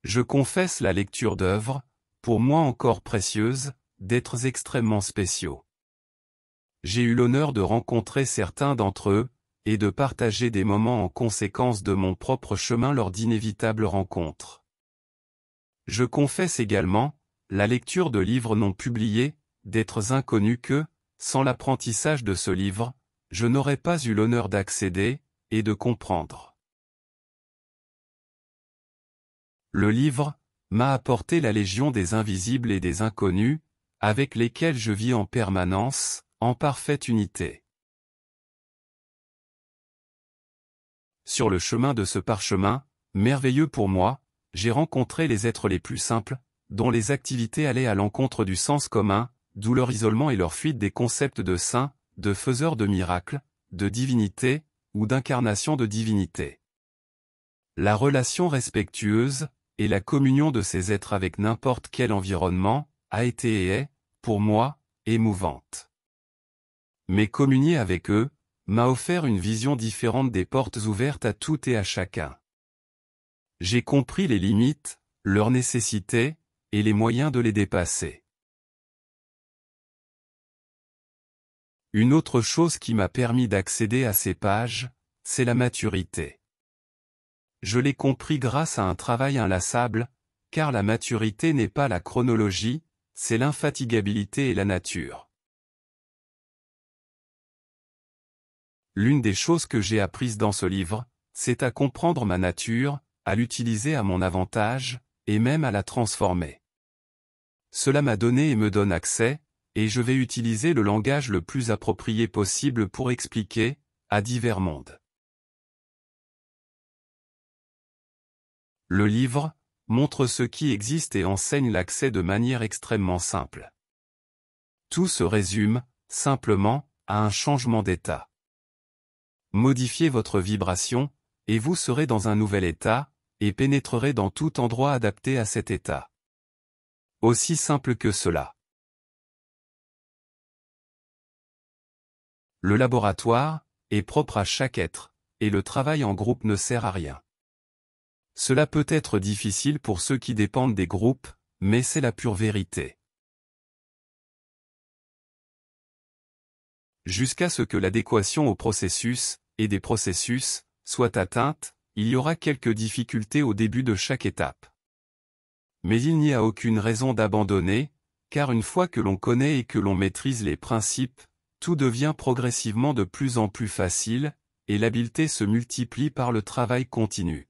Je confesse la lecture d'œuvres, pour moi encore précieuses, d'êtres extrêmement spéciaux. J'ai eu l'honneur de rencontrer certains d'entre eux, et de partager des moments en conséquence de mon propre chemin lors d'inévitables rencontres. Je confesse également la lecture de livres non publiés, d'êtres inconnus que, sans l'apprentissage de ce livre, je n'aurais pas eu l'honneur d'accéder, et de comprendre. Le livre m'a apporté la légion des invisibles et des inconnus, avec lesquels je vis en permanence, en parfaite unité. Sur le chemin de ce parchemin, merveilleux pour moi, j'ai rencontré les êtres les plus simples, dont les activités allaient à l'encontre du sens commun, d'où leur isolement et leur fuite des concepts de saints, de faiseurs de miracles, de divinité, ou d'incarnation de divinité. La relation respectueuse, et la communion de ces êtres avec n'importe quel environnement, a été et est, pour moi, émouvante. Mais communier avec eux, m'a offert une vision différente des portes ouvertes à tout et à chacun. J'ai compris les limites, leurs nécessités, et les moyens de les dépasser. Une autre chose qui m'a permis d'accéder à ces pages, c'est la maturité. Je l'ai compris grâce à un travail inlassable, car la maturité n'est pas la chronologie, c'est l'infatigabilité et la nature. L'une des choses que j'ai apprises dans ce livre, c'est à comprendre ma nature, à l'utiliser à mon avantage, et même à la transformer. Cela m'a donné et me donne accès, et je vais utiliser le langage le plus approprié possible pour expliquer, à divers mondes. Le livre montre ce qui existe et enseigne l'accès de manière extrêmement simple. Tout se résume, simplement, à un changement d'état. Modifiez votre vibration, et vous serez dans un nouvel état, et pénétrerez dans tout endroit adapté à cet état. Aussi simple que cela. Le laboratoire est propre à chaque être, et le travail en groupe ne sert à rien. Cela peut être difficile pour ceux qui dépendent des groupes, mais c'est la pure vérité. Jusqu'à ce que l'adéquation au processus, et des processus, soit atteinte, il y aura quelques difficultés au début de chaque étape. Mais il n'y a aucune raison d'abandonner, car une fois que l'on connaît et que l'on maîtrise les principes, tout devient progressivement de plus en plus facile, et l'habileté se multiplie par le travail continu.